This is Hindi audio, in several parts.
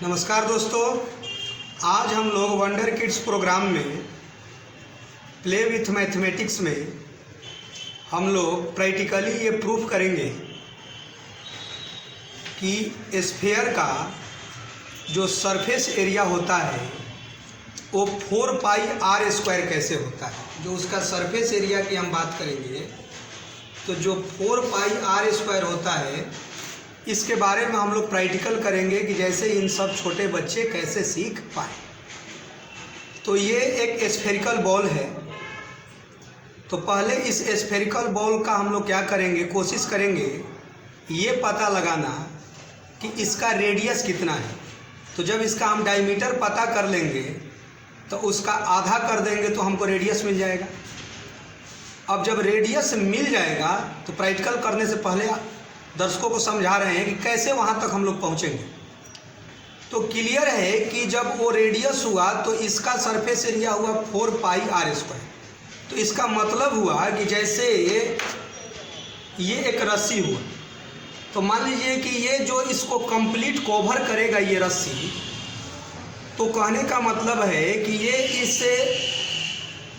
नमस्कार दोस्तों, आज हम लोग वंडर किड्स प्रोग्राम में प्ले विथ मैथमेटिक्स में हम लोग प्रैक्टिकली ये प्रूफ करेंगे कि स्फीयर का जो सरफेस एरिया होता है वो 4πr² कैसे होता है। जो उसका सरफेस एरिया की हम बात करेंगे तो जो 4πr² होता है इसके बारे में हम लोग प्रैक्टिकल करेंगे कि जैसे इन सब छोटे बच्चे कैसे सीख पाए। तो ये एक स्फेरिकल बॉल है, तो पहले इस स्फेरिकल बॉल का हम लोग क्या करेंगे, कोशिश करेंगे ये पता लगाना कि इसका रेडियस कितना है। तो जब इसका हम डायमीटर पता कर लेंगे तो उसका आधा कर देंगे तो हमको रेडियस मिल जाएगा। अब जब रेडियस मिल जाएगा तो प्रैक्टिकल करने से पहले दर्शकों को समझा रहे हैं कि कैसे वहाँ तक हम लोग पहुँचेंगे। तो क्लियर है कि जब वो रेडियस हुआ तो इसका सरफेस एरिया हुआ 4πr²। तो इसका मतलब हुआ कि जैसे ये एक रस्सी हुआ, तो मान लीजिए कि ये जो इसको कंप्लीट कवर करेगा ये रस्सी, तो कहने का मतलब है कि ये इस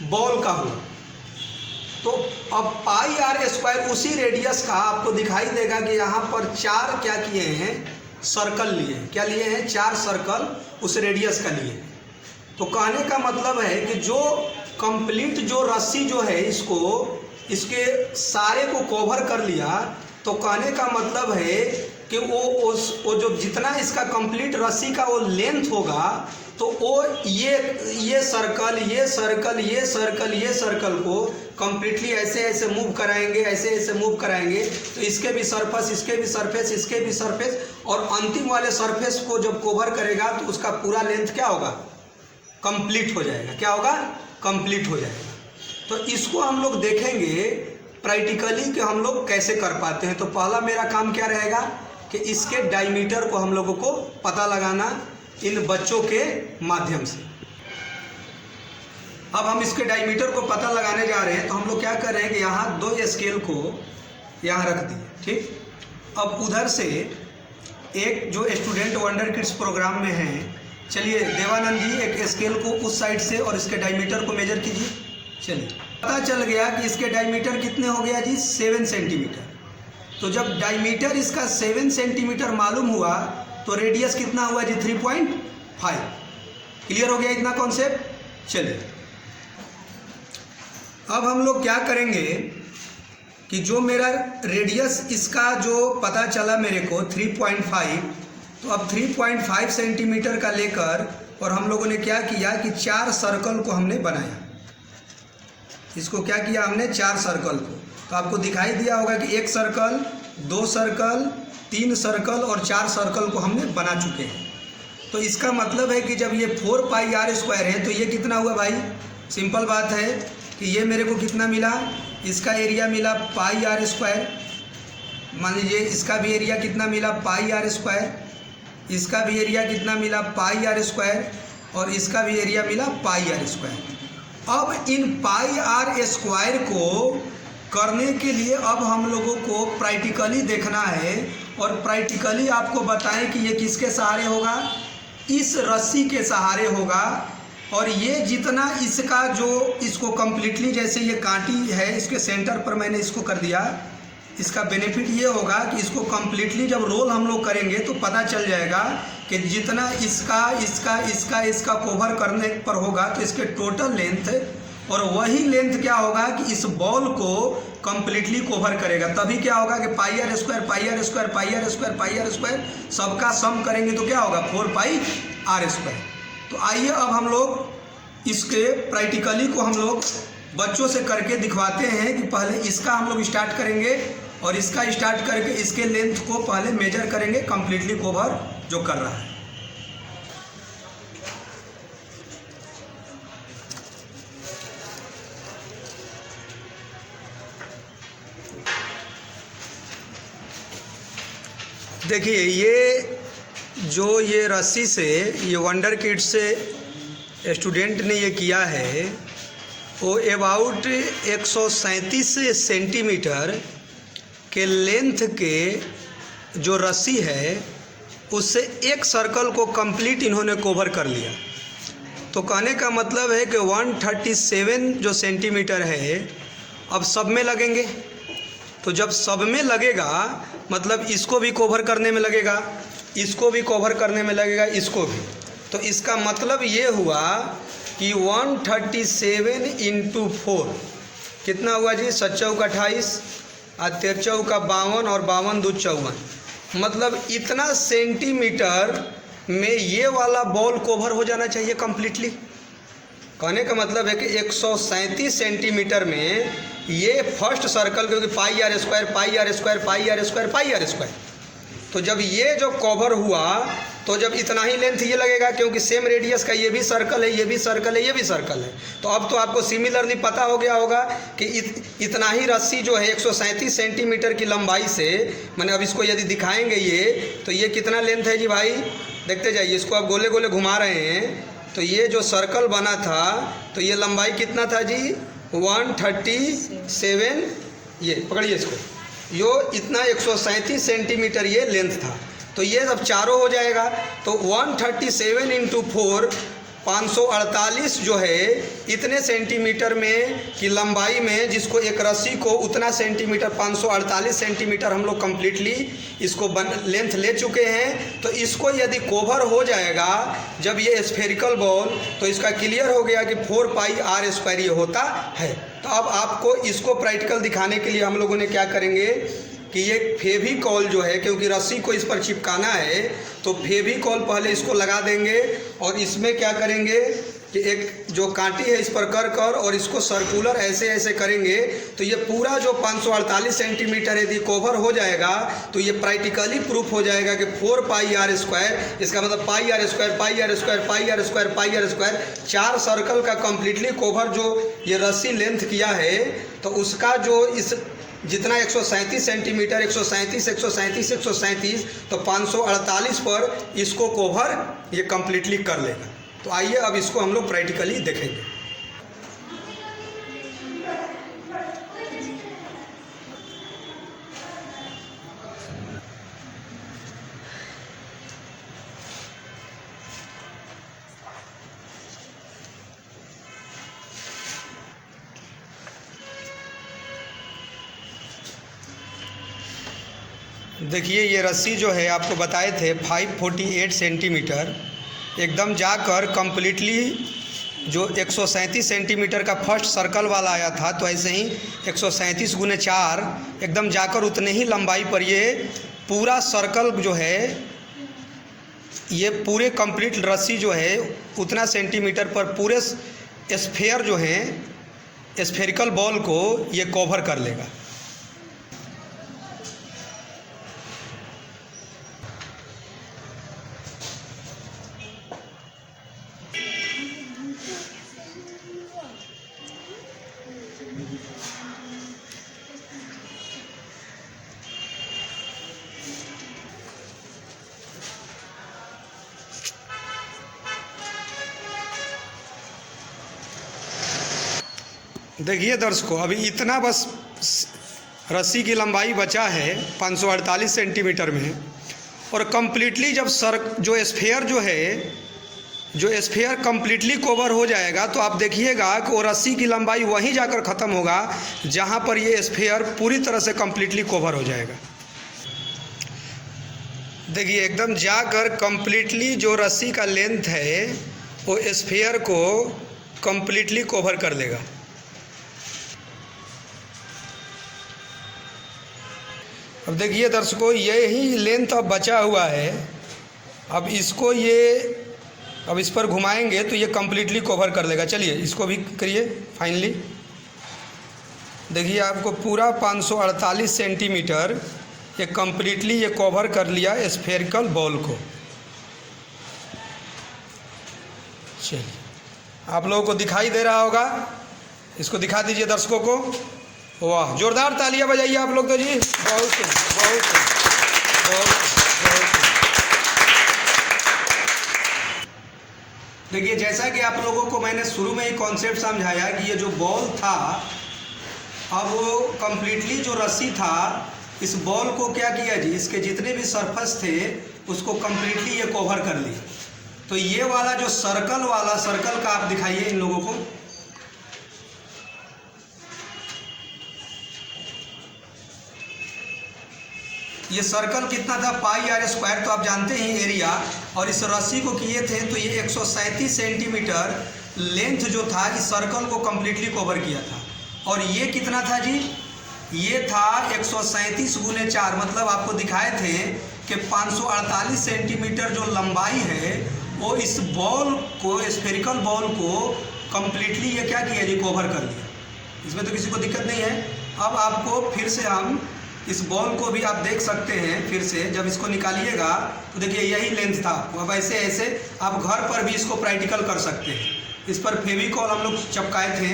बॉल का हुआ। तो अब πr² उसी रेडियस का आपको दिखाई देगा कि यहाँ पर 4 क्या किए हैं, सर्कल लिए हैं। क्या लिए हैं? 4 सर्कल उस रेडियस का लिए। तो कहने का मतलब है कि जो कंप्लीट जो रस्सी जो है इसके सारे को कवर कर लिया, तो कहने का मतलब है कि वो जो जितना इसका कंप्लीट रस्सी का वो लेंथ होगा तो वो ये सर्कल ये सर्कल ये सर्कल ये सर्कल को कंप्लीटली ऐसे ऐसे मूव कराएंगे, ऐसे ऐसे मूव कराएंगे। तो इसके भी सरफेस, इसके भी सरफेस, इसके भी सरफेस, और अंतिम वाले सरफेस को जब कवर करेगा तो उसका पूरा लेंथ क्या होगा, कंप्लीट हो जाएगा। क्या होगा? कंप्लीट हो जाएगा। तो इसको हम लोग देखेंगे प्रैक्टिकली कि हम लोग कैसे कर पाते हैं। तो पहला मेरा काम क्या रहेगा कि इसके डायमीटर को हम लोगों को पता लगाना इन बच्चों के माध्यम से। अब हम इसके डायमीटर को पता लगाने जा रहे हैं। तो हम लोग क्या कर रहे हैं कि यहाँ 2 स्केल को यहाँ रख दिए, ठीक। अब उधर से एक जो स्टूडेंट वंडर किड्स प्रोग्राम में हैं, चलिए देवानंद जी एक स्केल को उस साइड से और इसके डायमीटर को मेजर कीजिए। चलिए, पता चल गया कि इसके डायमीटर कितने हो गया जी, 7 सेंटीमीटर। तो जब डायमीटर इसका 7 सेंटीमीटर मालूम हुआ तो रेडियस कितना हुआ जी, 3.5। क्लियर हो गया इतना कॉन्सेप्ट। चलिए, अब हम लोग क्या करेंगे कि जो मेरा रेडियस इसका जो पता चला मेरे को 3.5, तो अब 3.5 सेंटीमीटर का लेकर और हम लोगों ने क्या किया कि 4 सर्कल को हमने बनाया। इसको क्या किया हमने, 4 सर्कल को। तो आपको दिखाई दिया होगा कि 1 सर्कल, 2 सर्कल, 3 सर्कल और 4 सर्कल को हमने बना चुके हैं। तो इसका मतलब है कि जब ये 4πr² है तो ये कितना हुआ भाई, सिंपल बात है कि ये मेरे को कितना मिला, इसका एरिया मिला πr²। मान लीजिए इसका भी एरिया कितना मिला, πr²। इसका भी एरिया कितना मिला, πr², और इसका भी एरिया मिला πr²। अब इन πr² को करने के लिए अब हम लोगों को प्रैक्टिकली देखना है, और प्रैक्टिकली आपको बताएं कि ये किसके सहारे होगा, इस रस्सी के सहारे होगा। और ये जितना इसका जो इसको कम्प्लीटली, जैसे ये कांटी है इसके सेंटर पर मैंने इसको कर दिया, इसका बेनिफिट ये होगा कि इसको कम्प्लीटली जब रोल हम लोग करेंगे तो पता चल जाएगा कि जितना इसका कवर करने पर होगा तो इसके टोटल लेंथ, और वही लेंथ क्या होगा कि इस बॉल को कम्प्लीटली कवर करेगा। तभी क्या होगा कि πr² सबका सम करेंगे तो क्या होगा, 4πr²। तो आइए अब हम लोग इसके प्रैक्टिकली को हम लोग बच्चों से करके दिखवाते हैं कि पहले इसका हम लोग स्टार्ट करेंगे और इसका स्टार्ट करके इसके लेंथ को पहले मेजर करेंगे, कम्प्लीटली कवर जो कर रहा है। देखिए, ये रस्सी से ये वंडर किड्स से स्टूडेंट ने ये किया है, वो अबाउट 137 सेंटीमीटर के लेंथ के जो रस्सी है उससे एक सर्कल को कंप्लीट इन्होंने कवर कर लिया। तो कहने का मतलब है कि 137 जो सेंटीमीटर है अब सब में लगेंगे। तो जब सब में लगेगा मतलब इसको भी कवर करने में लगेगा, इसको भी कवर करने में लगेगा, इसको भी। तो इसका मतलब ये हुआ कि 137 इंटू 4 कितना हुआ जी? 7 चौका 28 और 13 चौका 52 और 52 दूध 54। मतलब इतना सेंटीमीटर में ये वाला बॉल कवर हो जाना चाहिए कंप्लीटली। कहने का मतलब है कि 137 सेंटीमीटर में ये फर्स्ट सर्कल, क्योंकि pi r square pi r square pi r square pi r square, तो जब ये जो कवर हुआ तो जब इतना ही लेंथ ये लगेगा, क्योंकि सेम रेडियस का ये भी सर्कल है, ये भी सर्कल है, ये भी सर्कल है। तो अब तो आपको सिमिलरली पता हो गया होगा कि इतना ही रस्सी जो है 137 सेंटीमीटर की लंबाई से, मैंने अब इसको यदि दिखाएंगे ये, तो ये कितना लेंथ है जी भाई? देखते जाइए, इसको आप गोले गोले घुमा रहे हैं तो ये जो सर्कल बना था तो ये लंबाई कितना था जी? 137। ये पकड़िए इसको, यो इतना 137 सेंटीमीटर ये लेंथ था। तो ये जब चारों हो जाएगा तो 137 इंटू 4 548 जो है इतने सेंटीमीटर में की लंबाई में, जिसको एक रस्सी को उतना सेंटीमीटर 548 सेंटीमीटर हम लोग कम्प्लीटली इसको लेंथ ले चुके हैं। तो इसको यदि कवर हो जाएगा जब ये स्फेरिकल बॉल, तो इसका क्लियर हो गया कि 4 पाई आर स्क्वायर ये होता है। तो अब आपको इसको प्रैक्टिकल दिखाने के लिए हम लोगों ने क्या करेंगे कि ये फेविकॉल जो है, क्योंकि रस्सी को इस पर चिपकाना है, तो फेविकॉल पहले इसको लगा देंगे और इसमें क्या करेंगे कि एक जो कांटी है इस पर कर और इसको सर्कुलर ऐसे ऐसे करेंगे। तो ये पूरा जो 548 सेंटीमीटर यदि कवर हो जाएगा तो ये प्रैक्टिकली प्रूफ हो जाएगा कि 4 पाई आर स्क्वायर, इसका मतलब pi r square pi r square pi r square pi r square, 4 circle का कम्प्लीटली कवर जो ये रस्सी लेंथ किया है, तो उसका जो इस जितना 137 सेंटीमीटर 137 तो 548 पर इसको कवर ये कम्प्लीटली कर लेगा। तो आइए अब इसको हम लोग प्रैक्टिकली देखेंगे। देखिए ये रस्सी जो है आपको बताए थे 548 सेंटीमीटर एकदम जाकर कम्प्लीटली जो 137 सेंटीमीटर का फर्स्ट सर्कल वाला आया था, तो ऐसे ही 137 गुने 4 एकदम जाकर उतने ही लंबाई पर ये पूरा सर्कल जो है, ये पूरे कंप्लीट रस्सी जो है उतना सेंटीमीटर पर पूरे स्फेयर जो है स्फेरिकल बॉल को ये कवर कर लेगा। देखिए दर्शकों, अभी इतना बस रस्सी की लंबाई बचा है 548 सेंटीमीटर में, और कम्प्लीटली जब जो स्फेयर जो है, जो स्फेयर कम्प्लीटली कवर हो जाएगा तो आप देखिएगा कि वो रस्सी की लंबाई वहीं जाकर ख़त्म होगा जहाँ पर ये स्फेयर पूरी तरह से कम्प्लीटली कवर हो जाएगा। देखिए एकदम जाकर कम्प्लीटली जो रस्सी का लेंथ है वो स्फेयर को कम्प्लीटली कवर कर लेगा। अब देखिए दर्शकों, यही लेंथ अब बचा हुआ है। अब इसको अब इस पर घुमाएंगे तो ये कम्प्लीटली कवर कर लेगा। चलिए इसको भी करिए फाइनली। देखिए आपको पूरा 548 सेंटीमीटर ये कम्प्लीटली ये कवर कर लिया स्फेरिकल बॉल को। चलिए आप लोगों को दिखाई दे रहा होगा, इसको दिखा दीजिए दर्शकों को। वाह, जोरदार तालियां बजाइए आप लोग तो जी। बहुत बहुत बहुत। देखिए जैसा कि आप लोगों को मैंने शुरू में ही कॉन्सेप्ट समझाया कि ये जो बॉल था, अब वो कम्प्लीटली जो रस्सी था इस बॉल को क्या किया जी, इसके जितने भी सरफेस थे उसको कम्प्लीटली ये कवर कर लिया। तो ये वाला जो सर्कल का आप दिखाइए इन लोगों को, ये सर्कल कितना था, पाई आर स्क्वायर, तो आप जानते हैं एरिया, और इस रस्सी को किए थे तो ये 137 सेंटीमीटर लेंथ जो था इस सर्कल को कम्प्लीटली कवर किया था। और ये कितना था जी, ये था 137 गुने 4, मतलब आपको दिखाए थे कि 548 सेंटीमीटर जो लंबाई है वो इस बॉल को, स्फेरिकल बॉल को कम्प्लीटली ये क्या किया जी, कवर कर लिया। इसमें तो किसी को दिक्कत नहीं है। अब आपको फिर से हम इस बॉल को भी आप देख सकते हैं, फिर से जब इसको निकालिएगा तो देखिए यही लेंथ था। अब ऐसे आप घर पर भी इसको प्रैक्टिकल कर सकते हैं। इस पर फेविकॉल हम लोग चिपकाए थे